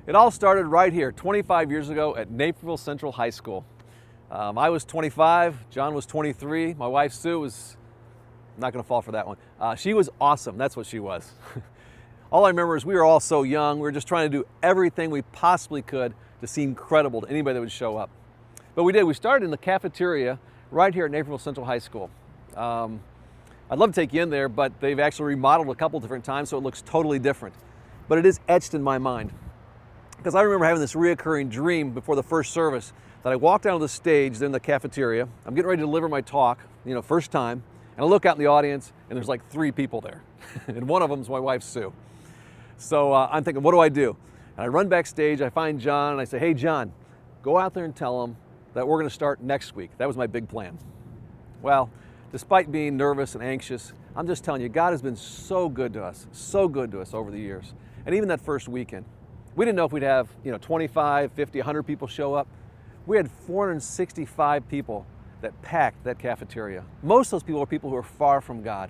It all started right here 25 years ago at Naperville Central High School. I was 25, John was 23, my wife Sue was, not going to fall for that one. She was awesome, that's what she was. All I remember is we were all so young, we were just trying to do everything we possibly could to seem credible to anybody that would show up. But we did, we started in the cafeteria right here at Naperville Central High School. I'd love to take you in there, but they've actually remodeled a couple different times so it looks totally different. But it is etched in my mind. Because I remember having this reoccurring dream before the first service that I walked down to the stage there in the cafeteria. I'm getting ready to deliver my talk, first time, and I look out in the audience and there's like 3 people there. And one of them is my wife, Sue. So I'm thinking, what do I do? And I run backstage, I find John, and I say, hey, John, go out there and tell him that we're going to start next week. That was my big plan. Well, despite being nervous and anxious, I'm just telling you, God has been so good to us over the years. And even that first weekend, we didn't know if we'd have 25, 50, 100 people show up. We had 465 people that packed that cafeteria. Most of those people are people who are far from God.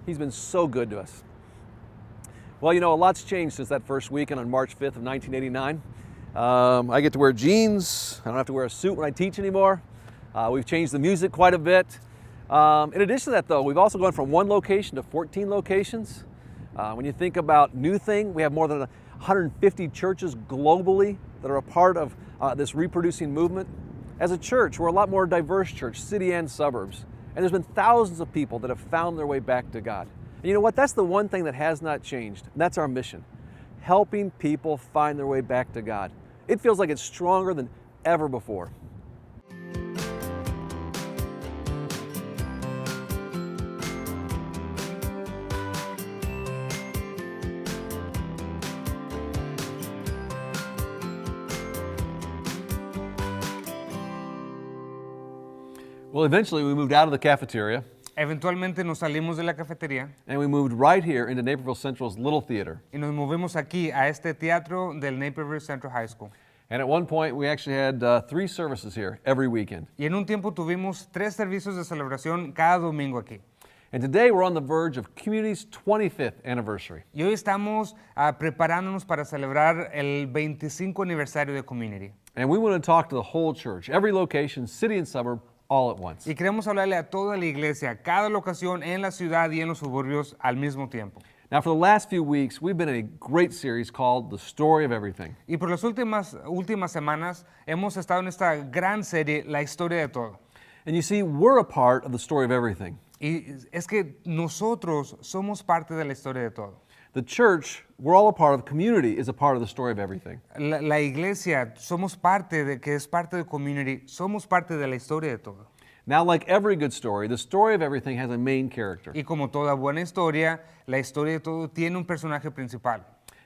He's been so good to us. Well, a lot's changed since that first weekend on March 5th of 1989. I get to wear jeans. I don't have to wear a suit when I teach anymore. We've changed the music quite a bit. In addition to that, though, we've also gone from 1 location to 14 locations. When you think about New Thing, we have more than 150 churches globally that are a part of this reproducing movement. As a church, we're a lot more diverse church, city and suburbs. And there's been thousands of people that have found their way back to God. And you know what? That's the one thing that has not changed. And that's our mission. Helping people find their way back to God. It feels like it's stronger than ever before. Well, eventually we moved out of the cafeteria. Eventualmente nos salimos de la cafetería And we moved right here into Naperville Central's little theater. y nos movimos aquí a este teatro del Naperville Central High School. And at one point we actually had 3 services here every weekend. Y en un tiempo tuvimos 3 servicios de celebración cada domingo aquí. And today we're on the verge of Community's 25th anniversary. Y hoy estamos preparándonos para celebrar el 25 aniversario de Community. And we want to talk to the whole church, every location, city and suburb, all at once. Y queremos hablarle a toda la iglesia, cada locación en la ciudad y en los suburbios al mismo tiempo. Now, for the last few weeks, we've been in a great series called The Story of Everything. Y por las últimas semanas hemos estado en esta gran serie, La Historia de Todo. And you see, we're a part of the story of everything. Y es que nosotros somos parte de la historia de todo. The church, we're all a part of, community is a part of the story of everything. La iglesia, somos parte de, que es parte de Community, somos parte de la historia de todo. Now, like every good story, the story of everything has a main character. Y como toda buena historia, la historia de todo tiene un personaje principal.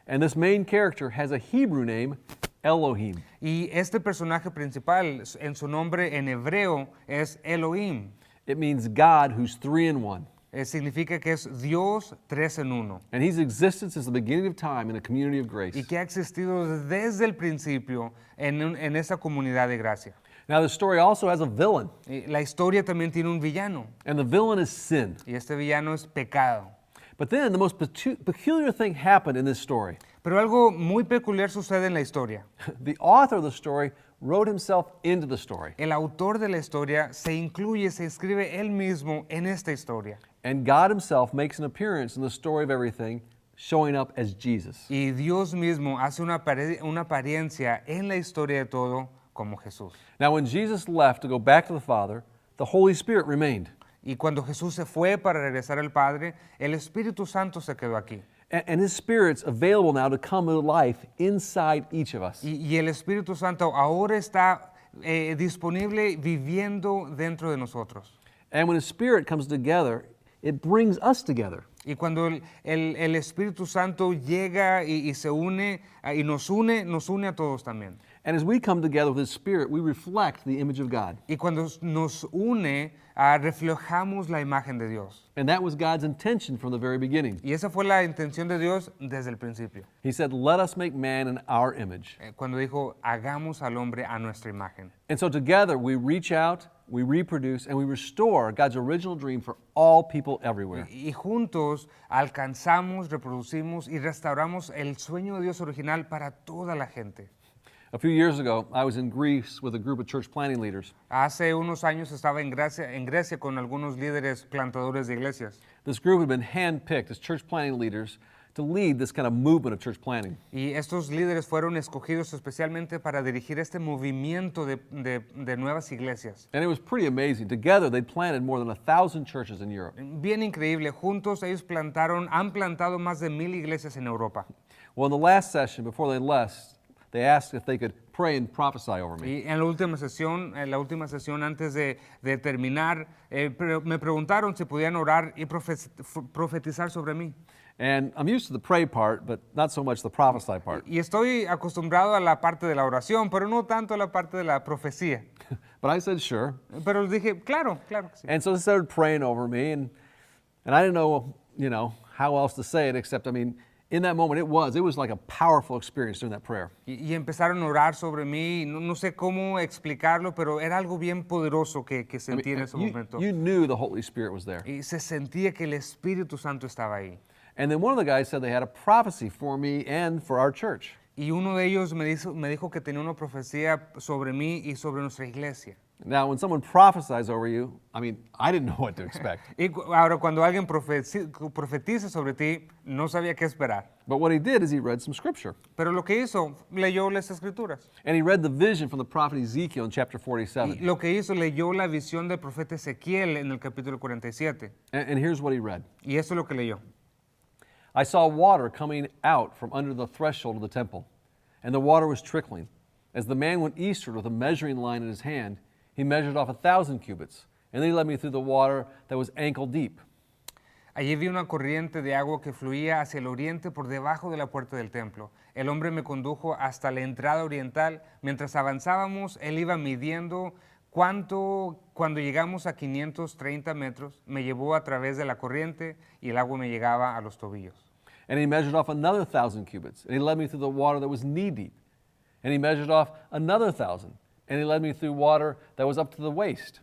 And this main character has a Hebrew name, Elohim. Y este personaje principal, en su nombre en hebreo, es Elohim. It means God who's 3 in 1. Significa que es Dios 3 en 1. And he's existed since the beginning of time in a community of grace. Y que ha existido desde el principio en esa comunidad de gracia. Now, the story also has a villain. Y la historia también tiene un villano. And the villain is sin. Y este villano es pecado. But then the most peculiar thing happened in this story. Pero algo muy peculiar sucede en la historia. The author of the story wrote himself into the story. El autor de la historia se incluye, se inscribe él mismo en esta historia. And God himself makes an appearance in the story of everything, showing up as Jesus. Y Dios mismo hace una apariencia en la historia de todo como Jesús. Now, when Jesus left to go back to the Father, the Holy Spirit remained. Y cuando Jesús se fue para regresar al Padre, el Espíritu Santo se quedó aquí. And his Spirit's available now to come to life inside each of us. Y el Espíritu Santo ahora está disponible viviendo dentro de nosotros. And when his Spirit comes together, it brings us together. Y cuando el Espíritu Santo llega y se une y nos une a todos también. And as we come together with his Spirit, we reflect the image of God. Y cuando nos une, reflejamos la imagen de Dios. And that was God's intention from the very beginning. Y esa fue la intención de Dios desde el principio. He said, let us make man in our image. Cuando dijo, hagamos al hombre a nuestra imagen. And so together we reach out we reproduce, and we restore God's original dream for all people everywhere. Y juntos alcanzamos, reproducimos y restauramos el sueño de Dios original para toda la gente. A few years ago, I was in Greece with a group of church planting leaders. Hace unos años estaba en Grecia con algunos líderes plantadores de iglesias. This group had been handpicked as church planting leaders to lead this kind of movement of church planting. Y estos líderes fueron escogidos especialmente para dirigir este movimiento de nuevas iglesias. And it was pretty amazing. Together, they'd planted more than 1,000 churches in Europe. Bien increíble. Juntos ellos han plantado más de 1,000 iglesias en Europa. Well, in the last session, before they left, they asked if they could pray and prophesy over me. Y en la última sesión antes de terminar, me preguntaron si podían orar y profetizar sobre mí. And I'm used to the pray part, but not so much the prophesy part. Y estoy acostumbrado a la parte de la oración, pero no tanto a la parte de la profecía. But I said, sure. Pero les dije, claro que sí. And so they started praying over me, and I didn't know, how else to say it, except, in that moment, it was like a powerful experience during that prayer. Y empezaron a orar sobre mí, no sé cómo explicarlo, pero era algo bien poderoso que sentí en ese momento. You knew the Holy Spirit was there. Y se sentía que el Espíritu Santo estaba ahí. And then one of the guys said they had a prophecy for me and for our church. Y uno de ellos me dijo que tenía una profecía sobre mí y sobre nuestra iglesia. Now, when someone prophesies over you, I didn't know what to expect. Y ahora, cuando alguien profetiza sobre ti, no sabía qué esperar. But what he did is he read some scripture. Pero lo que hizo, leyó las escrituras. And he read the vision from the prophet Ezekiel in chapter 47. Y lo que hizo, leyó la visión del profeta Ezequiel en el capítulo 47. And here's what he read. Y eso es lo que leyó. I saw water coming out from under the threshold of the temple, and the water was trickling. As the man went eastward with a measuring line in his hand, he measured off 1,000 cubits, and then he led me through the water that was ankle deep. Allí vi una corriente de agua que fluía hacia el oriente por debajo de la puerta del templo. El hombre me condujo hasta la entrada oriental. Mientras avanzábamos, él iba midiendo cuando llegamos a 530 metros, me llevó a través de la corriente y el agua me llegaba a los tobillos. And he measured off another 1,000 cubits, and he led me through the water that was knee deep. And he measured off another 1,000, and he led me through water that was up to the waist.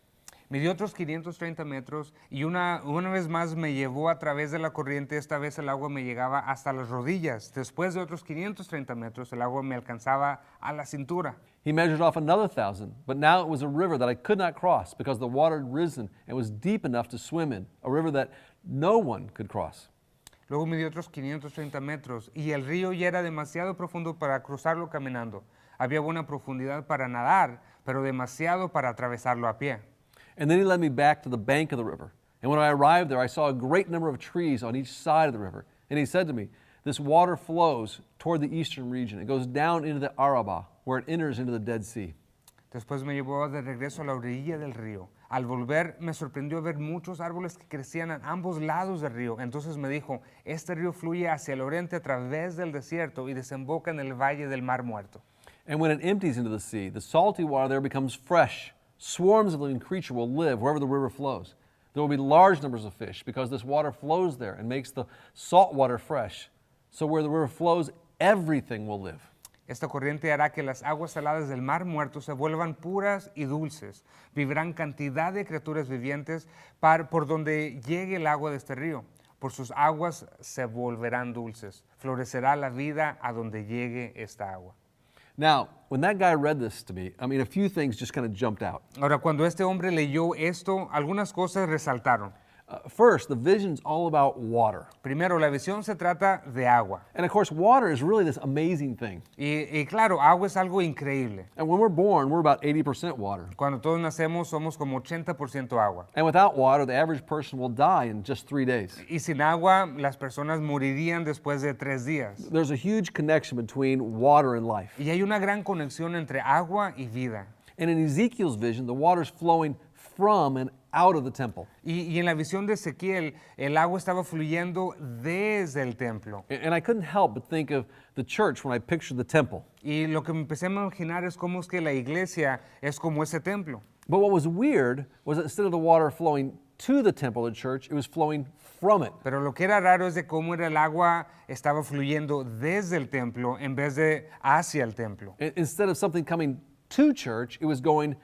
Midió otros 530 metros y una vez más me llevó a través de la corriente. Esta vez el agua me llegaba hasta las rodillas. Después de otros 530 metros, el agua me alcanzaba a la cintura. He measured off another 1,000, but now it was a river that I could not cross because the water had risen and was deep enough to swim in, a river that no one could cross. Luego midió otros 530 metros y el río ya era demasiado profundo para cruzarlo caminando. Había buena profundidad para nadar, pero demasiado para atravesarlo a pie. And then he led me back to the bank of the river. And when I arrived there, I saw a great number of trees on each side of the river. And he said to me, this water flows toward the eastern region. It goes down into the Arabah, where it enters into the Dead Sea. Después me llevó de regreso a la orilla del río. Al volver, me sorprendió ver muchos árboles que crecían a ambos lados del río. Entonces me dijo, este río fluye hacia el oriente a través del desierto y desemboca en el valle del Mar Muerto. And when it empties into the sea, the salty water there becomes fresh. Swarms of living creatures will live wherever the river flows. There will be large numbers of fish because this water flows there and makes the salt water fresh. So where the river flows, everything will live. Esta corriente hará que las aguas saladas del Mar Muerto se vuelvan puras y dulces. Vivirán cantidad de criaturas vivientes por donde llegue el agua de este río. Por sus aguas se volverán dulces. Florecerá la vida a donde llegue esta agua. Now, when that guy read this to me, a few things just kind of jumped out. Ahora, cuando este hombre leyó esto, algunas cosas resaltaron. First, the vision's all about water. Primero, la visión se trata de agua. And of course, water is really this amazing thing. Y claro, agua es algo increíble. And when we're born, we're about 80% water. Cuando todos nacemos, somos como 80% agua. And without water, the average person will die in just 3 days. Y sin agua, las personas morirían después de 3 días. There's a huge connection between water and life. Y hay una gran conexión entre agua y vida. And in Ezekiel's vision, the water's flowing from and out of the temple. Y en la visión de Ezequiel, el agua estaba fluyendo desde el templo. And I couldn't help but think of the church when I pictured the temple. Y lo que me empecé a imaginar es cómo es que la iglesia es como ese templo. But what was weird was that instead of the water flowing to the temple of the church, it was flowing from it. Pero lo que era raro es de cómo era el agua estaba fluyendo desde el templo en vez de hacia el templo. Instead of something coming to church, it was going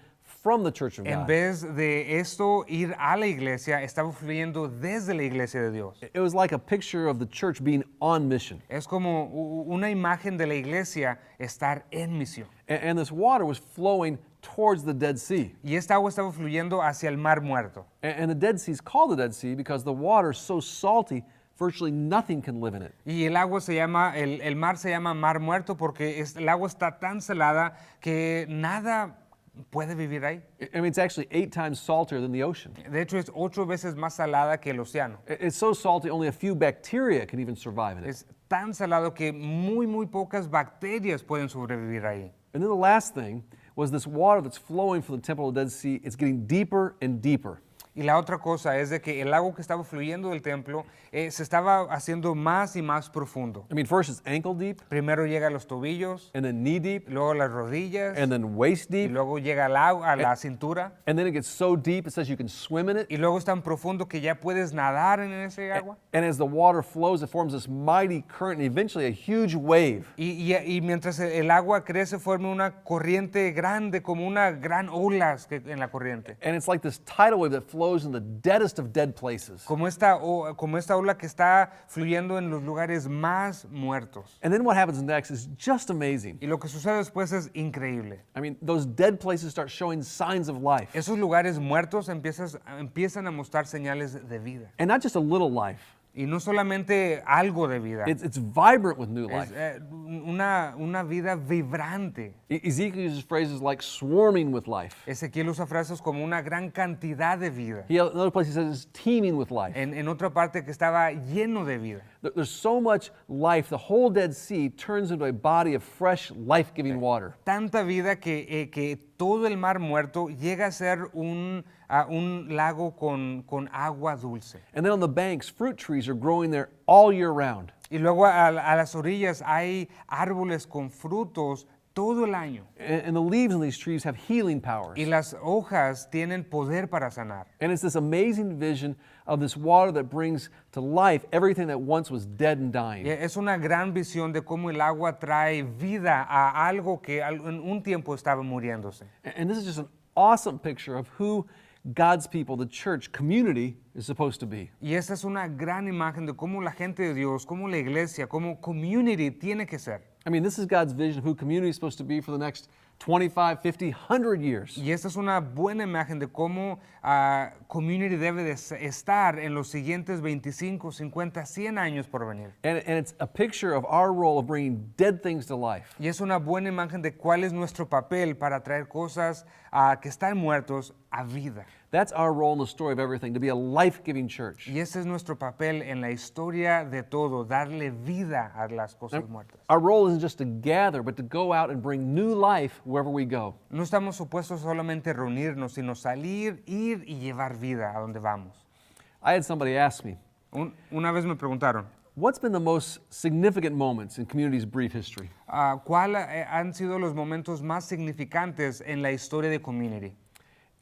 from the church of En God. vez de esto ir a la iglesia, estaba fluyendo desde la iglesia de Dios. It was like a picture of the church being on mission. Es como una imagen de la iglesia estar en misión. And this water was flowing towards the Dead Sea. Y esta agua estaba fluyendo hacia el mar muerto. And the Dead Sea is called the Dead Sea because the water is so salty, virtually nothing can live in it. Y el agua se llama, el mar se llama mar muerto porque el agua está tan salada que nada puede vivir ahí. I mean, it's actually 8 times saltier than the ocean. De hecho, es 8 veces más salada que el océano. It's so salty, only a few bacteria can even survive in it. Es tan salado que muy pocas bacterias pueden sobrevivir ahí. And then the last thing was this water that's flowing from the temple of the Dead Sea, it's getting deeper and deeper. Y la otra cosa es de que el agua que estaba fluyendo del templo se estaba haciendo más y más profundo. I mean, first it's ankle deep, Primero llega a los tobillos, and then knee deep, luego a las rodillas, and then waist y deep, luego llega al agua, a la cintura, and then it gets so deep it says you can swim in it. y luego es tan profundo que ya puedes nadar en ese agua. And as the water flows, it forms this mighty current and eventually a huge wave. Y mientras el agua crece, forma una corriente grande, como una gran ola en la corriente. And it's like this tidal wave that flows in the deadest of dead places. Como esta ola que está fluyendo en los lugares más muertos. And then what happens next is just amazing. Y lo que sucede después es increíble. I mean, those dead places start showing signs of life. Esos lugares muertos empiezan a mostrar señales de vida. And not just a little life. Y no solamente algo de vida. It's vibrant with new Es life. una vida vibrante. Ezekiel uses phrases like swarming with life. Ezequiel usa frases como una gran cantidad de vida. Another place he says it's teeming with life. En otra parte que estaba lleno de vida. There's so much life, the whole Dead Sea turns into a body of fresh, life-giving water. Tanta vida que todo el mar muerto llega a ser un lago con agua dulce. And then on the banks, fruit trees are growing there all year round. Y luego a las orillas hay árboles con frutos todo el año. And the leaves on these trees have healing powers. Y las hojas tienen poder para sanar. And it's this amazing vision of this water that brings to life everything that once was dead and dying. Y es una gran visión de cómo el agua trae vida a algo que en un tiempo estaba muriéndose. And this is just an awesome picture of who God's people, the church, community, is supposed to be. Y esa es una gran imagen de cómo la gente de Dios, cómo la iglesia, cómo community tiene que ser. I mean, this is God's vision of who community is supposed to be for the next 25, 50, 100 years. Y esta es una buena imagen de cómo community debe de estar en los siguientes 25, 50, 100 años por venir. And it's a picture of our role of bringing dead things to life. Y es una buena imagen de cuál es nuestro papel para traer cosas que están muertos a vida. That's our role in the story of everything, to be a life-giving church. Y ese es nuestro papel en la historia de todo, darle vida a las cosas muertas. Our role isn't just to gather, but to go out and bring new life wherever we go. No estamos supuestos solamente a reunirnos, sino salir, ir y llevar vida a donde vamos. I had somebody ask me, Una vez me preguntaron, what's been the most significant moments in community's brief history? ¿cuáles han sido los momentos más significantes en la historia de community?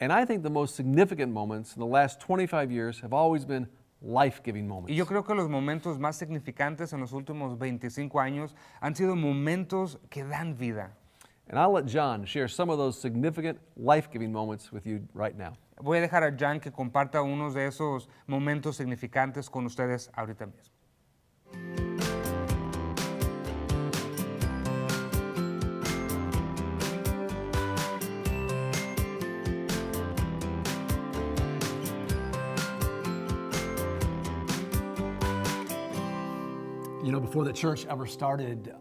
And I think the most significant moments in the last 25 years have always been life-giving moments. Y yo creo que los momentos más significantes en los últimos 25 años han sido momentos que dan vida. And I'll let John share some of those significant life-giving moments with you right now. Voy a dejar a Jan que comparta unos de esos momentos significantes con ustedes ahorita mismo. You know, before the church ever started,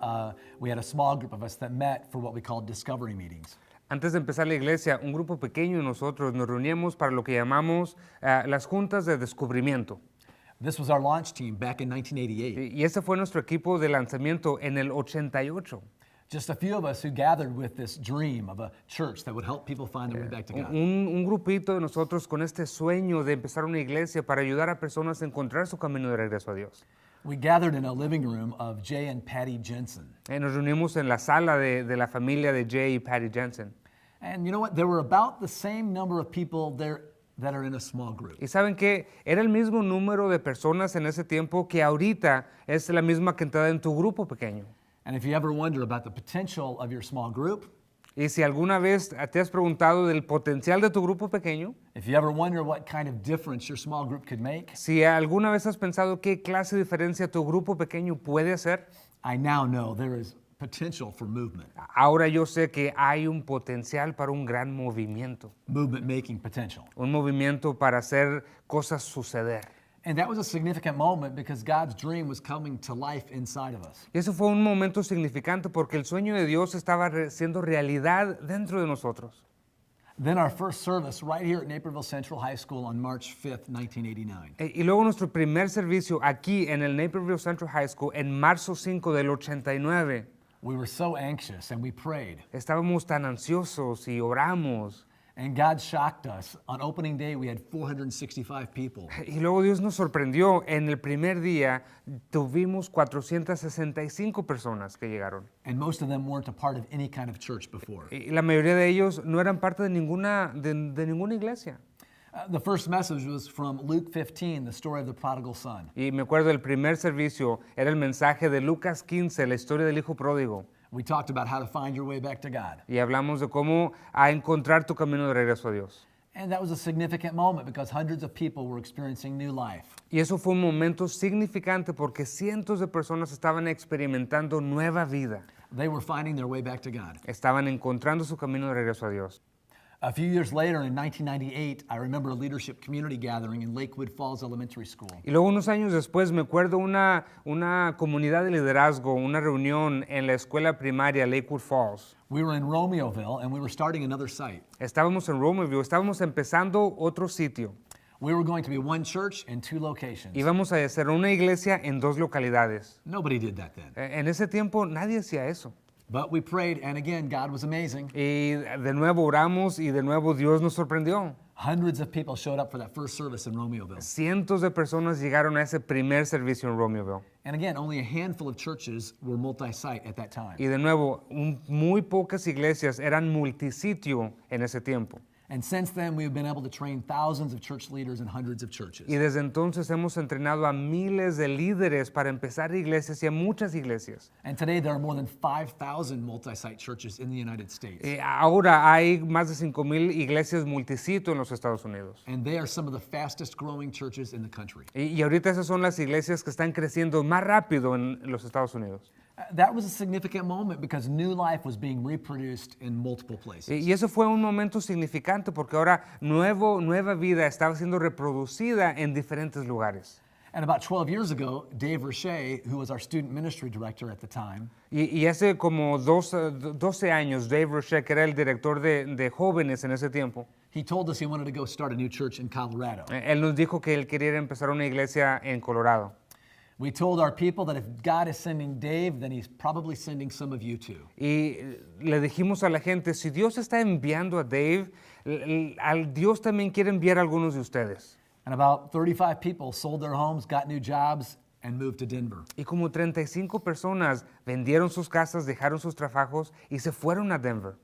we had a small group of us that met for what we called discovery meetings. Antes de empezar la iglesia, un grupo pequeño de nosotros nos reuníamos para lo que llamamos las juntas de descubrimiento. This was our launch team back in 1988. Y ese fue nuestro equipo de lanzamiento en el 88. Just a few of us who gathered with this dream of a church that would help people find their way back to God. Un grupito de nosotros con este sueño de empezar una iglesia para ayudar a personas a encontrar su camino de regreso a Dios. We gathered in a living room of Jay and Patty Jensen. Nos reunimos en la sala de la familia de Jay y Patty Jensen. And you know what? There were about the same number of people there that are in a small group. Y saben que era el mismo número de personas en ese tiempo que ahorita es la misma cantidad en tu grupo pequeño. And if you ever wonder about the potential of your small group, Y si alguna vez te has preguntado del potencial de tu grupo pequeño, if you ever wonder what kind of difference your small group could make, si alguna vez has pensado qué clase de diferencia tu grupo pequeño puede hacer, I now know there is potential for movement, ahora yo sé que hay un potencial para un gran movimiento, movement making potential. un movimiento para hacer cosas suceder. And that was a significant moment because God's dream was coming to life inside of us. Y eso fue un momento significante porque el sueño de Dios estaba siendo realidad dentro de nosotros. Then our first service right here at Naperville Central High School on March 5th, 1989. Y luego nuestro primer servicio aquí en el Naperville Central High School en marzo 5 del 89. We were so anxious and we prayed. Estábamos tan ansiosos y oramos. And God shocked us. On opening day, we had 465 people. Y luego Dios nos sorprendió. En el primer día tuvimos 465 personas que llegaron. And most of them weren't a part of any kind of church before. Y la mayoría de ellos no eran parte de ninguna iglesia. The first message was from Luke 15, the story of the prodigal son. Y me acuerdo el primer servicio era el mensaje de Lucas 15, la historia del hijo pródigo. We talked about how to find your way back to God. Y hablamos de cómo a encontrar tu camino de regreso a Dios. And that was a significant moment because hundreds of people were experiencing new life. Y eso fue un momento significante porque cientos de personas estaban experimentando nueva vida. They were finding their way back to God. Estaban encontrando su camino de regreso a Dios. A few years later, in 1998, I remember a leadership community gathering in Lakewood Falls Elementary School. Y luego unos años después me acuerdo una comunidad de liderazgo, una reunión en la escuela primaria Lakewood Falls. We were in Romeoville and we were starting another site. Estábamos en Romeoville, estábamos empezando otro sitio. We were going to be one church in two locations. Íbamos a hacer una iglesia en dos localidades. Nobody did that then. En ese tiempo nadie hacía eso. But we prayed, and again, God was amazing. Y de nuevo oramos y de nuevo Dios nos sorprendió. Hundreds of people showed up for that first service in Romeoville. Cientos de personas llegaron a ese primer servicio en Romeoville. And again, only a handful of churches were multi-site at that time. Y de nuevo, muy pocas iglesias eran multisitio en ese tiempo. And since then, we've been able to train thousands of church leaders in hundreds of churches. Y desde entonces hemos entrenado a miles de líderes para empezar iglesias y a muchas iglesias. And today, there are more than 5,000 multi-site churches in the United States. Ahora hay más de 5,000 iglesias multisitio en los Estados Unidos. And they are some of the fastest growing churches in the country. Y ahorita esas son las iglesias que están creciendo más rápido en los Estados Unidos. That was a significant moment because new life was being reproduced in multiple places. Y eso fue un momento significante porque ahora nueva vida estaba siendo reproducida en diferentes lugares. And about 12 years ago, Dave Roche, who was our student ministry director at the time, Y hace como 12 años, Dave Roche, que era el director de jóvenes en ese tiempo, he told us he wanted to go start a new church in Colorado. él nos dijo que él quería empezar una iglesia en Colorado. We told our people that if God is sending Dave, then he's probably sending some of you too. Y le dijimos a la gente, si Dios está enviando a Dave, Dios también quiere enviar a algunos de ustedes. And about 35 people sold their homes, got new jobs, and moved to Denver. Y como 35 personas vendieron sus casas, dejaron sus trabajos y se fueron a Denver.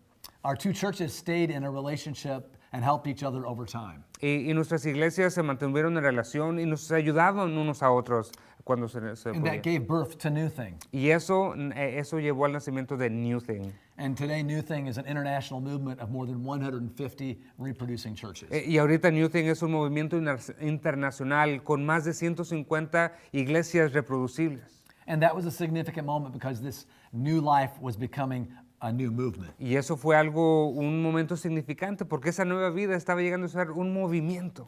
Our two churches stayed in a relationship and helped each other over time. Y nuestras iglesias se mantuvieron en relación y nos ayudaban unos a otros cuando se And podía. that gave birth to New Thing. Y eso llevó al nacimiento de New Thing. And today, New Thing is an international movement of more than 150 reproducing churches. Y ahorita New Thing es un movimiento internacional con más de 150 iglesias reproducibles. And that was a significant moment because this new life was becoming a new movement. Y eso fue un momento significante porque esa nueva vida estaba llegando a ser un movimiento.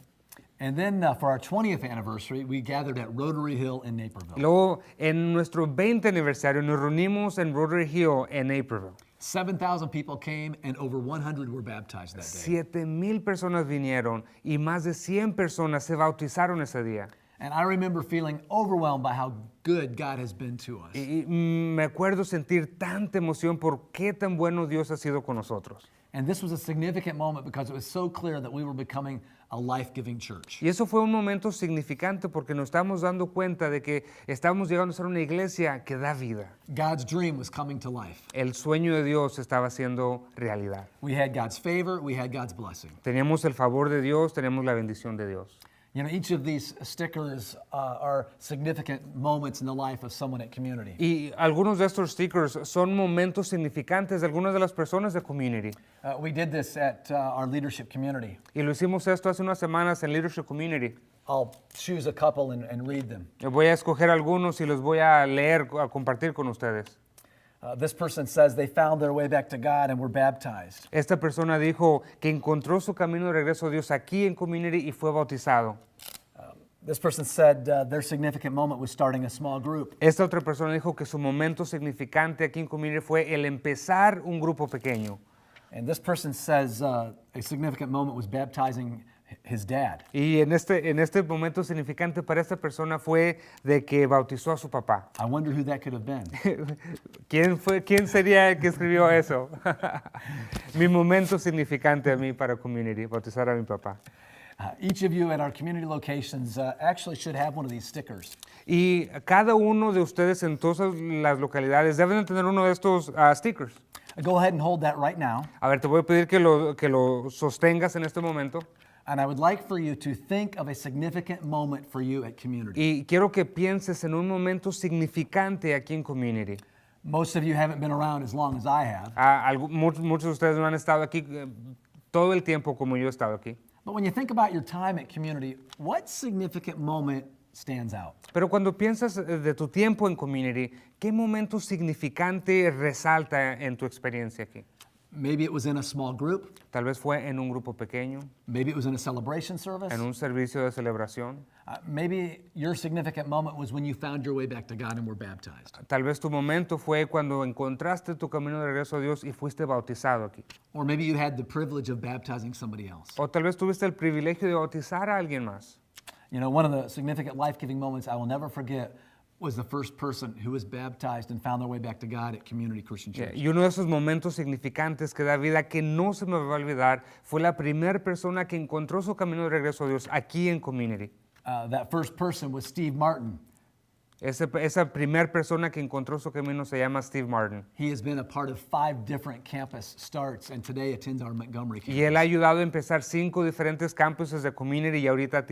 And then for our 20th anniversary, we gathered at Rotary Hill in Y Naperville. luego, en nuestro 20 aniversario, nos reunimos en Rotary Hill, en Naperville. 7,000 people came and over 100 were baptized that day. 7,000 personas vinieron y más de 100 personas se bautizaron ese día. And I remember feeling overwhelmed by how good God has been to us. Y me acuerdo sentir tanta emoción por qué tan bueno Dios ha sido con nosotros. And this was a significant moment because it was so clear that we were becoming a life-giving church. Y eso fue un momento significante porque nos estamos dando cuenta de que estamos llegando a ser una iglesia que da vida. God's dream was coming to life. El sueño de Dios estaba siendo realidad. We had God's favor, we had God's blessing. Teníamos el favor de Dios, teníamos la bendición de Dios. You know, each of these stickers are significant moments in the life of someone at Community. Y algunos de estos stickers son momentos significantes de algunas de las personas de Community. We did this at our leadership community. Y lo hicimos esto hace unas semanas en Leadership Community. I'll choose a couple and read them. Voy a escoger algunos y los voy a leer, a compartir con ustedes. This person says they found their way back to God and were baptized. Esta persona dijo que encontró su camino de regreso a Dios aquí en Community y fue bautizado. This person said their significant moment was starting a small group. Esta otra persona dijo que su momento significante aquí en Community fue el empezar un grupo pequeño. And this person says a significant moment was baptizing his dad. Y en este momento significante para esta persona fue de que bautizó a su papá. I wonder who that could have been. ¿Quién sería el que escribió eso? Mi momento significante a mí para Community, bautizar a mi papá. Each of you at our community locations actually should have one of these stickers. Y cada uno de ustedes en todas las localidades deben tener uno de estos stickers. Go ahead and hold that right now. A ver, te voy a pedir que lo sostengas en este momento. And I would like for you to think of a significant moment for you at Community. Y quiero que pienses en un momento significante aquí en Community. Most of you haven't been around as long as I have. Muchos de ustedes no han estado aquí todo el tiempo como yo he estado aquí. But when you think about your time at Community, what significant moment stands out? Pero cuando piensas de tu tiempo en Community, ¿qué momento significante resalta en tu experiencia aquí? Maybe it was in a small group. Tal vez fue en un grupo pequeño, Maybe it was in a celebration service. en un servicio de celebración. Maybe your significant moment was when you found your way back to God and were baptized. Tal vez tu momento fue cuando encontraste tu camino de regreso a Dios y fuiste bautizado aquí. Or maybe you had the privilege of baptizing somebody else. O tal vez tuviste el privilegio de bautizar a alguien más. You know, one of the significant life-giving moments I will never forget was the first person who was baptized and found their way back to God at Community Christian Church. Y uno de esos momentos significantes que da vida que no se me va a olvidar fue la primera persona que encontró su camino de regreso a Dios aquí en Community. That first person was Steve Martin. Esa primera persona que encontró su camino se llama Steve Martin. He has been a part of 5 different campus starts and today attends our Montgomery campus. Y él ha ayudado a empezar 5 diferentes campuses de Community y ahorita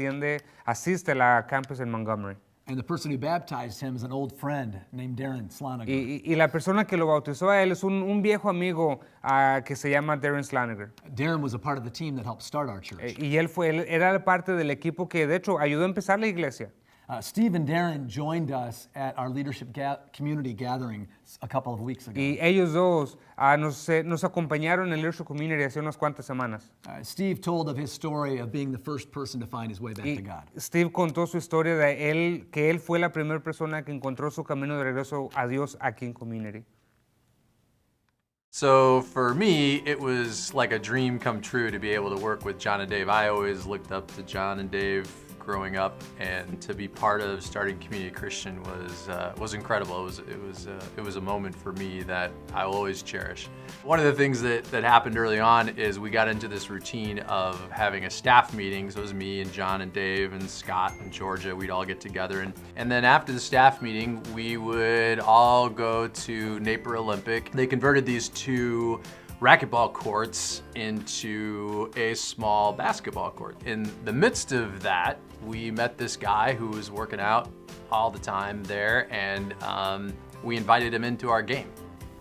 asiste a la campus en Montgomery. And the person who baptized him is an old friend named Darren Slaniger. Y la persona que lo bautizó a él es un viejo amigo que se llama Darren Slaniger. Darren was a part of the team that helped start our church. Y él era parte del equipo que de hecho ayudó a empezar la iglesia. Steve and Darren joined us at our leadership community gathering a couple of weeks ago. Y ellos dos nos acompañaron en el Leadership Community hace unas cuantas semanas. Steve told of his story of being the first person to find his way back to God. Steve contó su historia de él, que él fue la primera persona que encontró su camino de regreso a Dios aquí en Community. So for me, it was like a dream come true to be able to work with John and Dave. I always looked up to John and Dave growing up, and to be part of starting Community Christian was incredible. It was a moment for me that I will always cherish. One of the things that happened early on is we got into this routine of having a staff meeting. So it was me and John and Dave and Scott and Georgia. We'd all get together, and then after the staff meeting, we would all go to Napier Olympic. They converted these 2 racquetball courts into a small basketball court. In the midst of that, we met this guy who was working out all the time there, and we invited him into our game.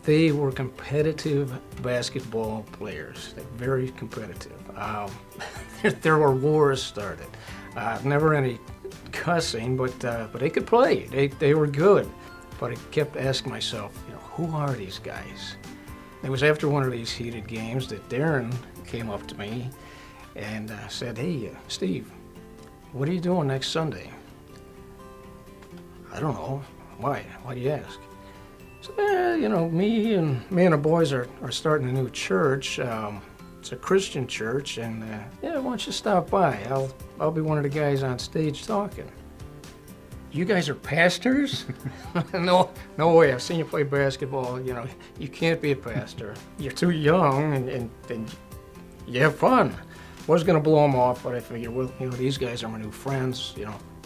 They were competitive basketball players, very competitive. There were wars started. Never any cussing, but they could play. They were good. But I kept asking myself, who are these guys? It was after one of these heated games that Darren came up to me and said, "Hey, Steve, what are you doing next Sunday?" "I don't know." "Why? Why do you ask?" "So, me and the boys are starting a new church. It's a Christian church, and why don't you stop by? I'll be one of the guys on stage talking." "You guys are pastors?" No way. I've seen you play basketball. You can't be a pastor. You're too young, and you have fun. Was gonna blow them off, but I figured, well, these guys are my new friends.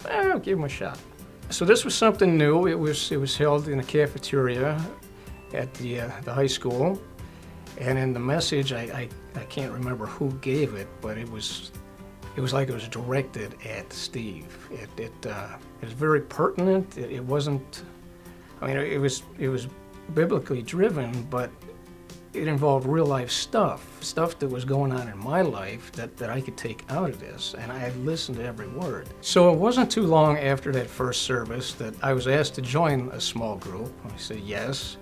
I'll give them a shot. So this was something new. It was held in a cafeteria at the high school, and in the message, I can't remember who gave it, but it was it was like it was directed at Steve. It was very pertinent. It wasn't, I mean, it was biblically driven, but it involved real life stuff that was going on in my life that I could take out of this, and I listened to every word. So it wasn't too long after that first service that I was asked to join a small group. I said yes,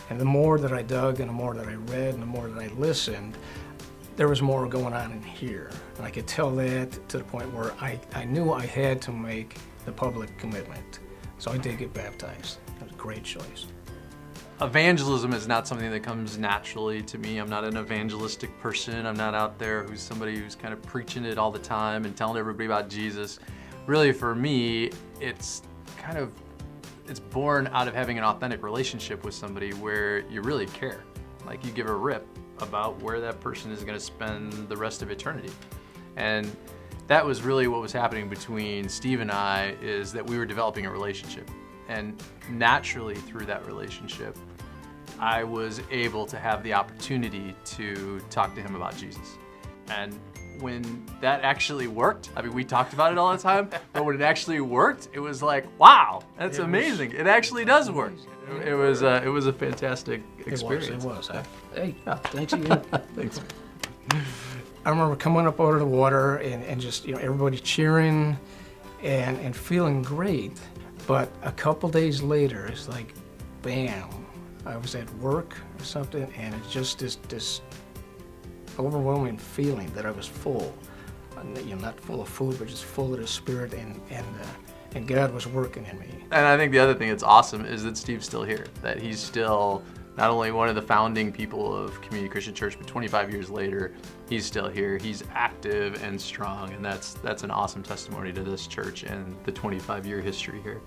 and the more that I dug and the more that I read and the more that I listened, there was more going on in here. And I could tell that to the point where I knew I had to make the public commitment. So I did get baptized. It was a great choice. Evangelism is not something that comes naturally to me. I'm not an evangelistic person. I'm not out there who's somebody who's kind of preaching it all the time and telling everybody about Jesus. Really, for me, it's born out of having an authentic relationship with somebody where you really care. Like, you give a rip about where that person is going to spend the rest of eternity. And that was really what was happening between Steve and I, is that we were developing a relationship. And naturally, through that relationship, I was able to have the opportunity to talk to him about Jesus. And when that actually worked, I mean, we talked about it all the time, but when it actually worked, it was like, wow, that's amazing. It actually does work. It was a fantastic experience. It was. Hey, thanks again. Thanks. I remember coming up out of the water and just, everybody cheering and feeling great. But a couple days later, it's like, bam, I was at work or something, and it's just this overwhelming feeling that I was full. Not full of food, but just full of the Spirit, and God was working in me. And I think the other thing that's awesome is that Steve's still here, that he's still not only one of the founding people of Community Christian Church, but 25 years later, he's still here. He's active and strong, and that's an awesome testimony to this church and the 25-year history here.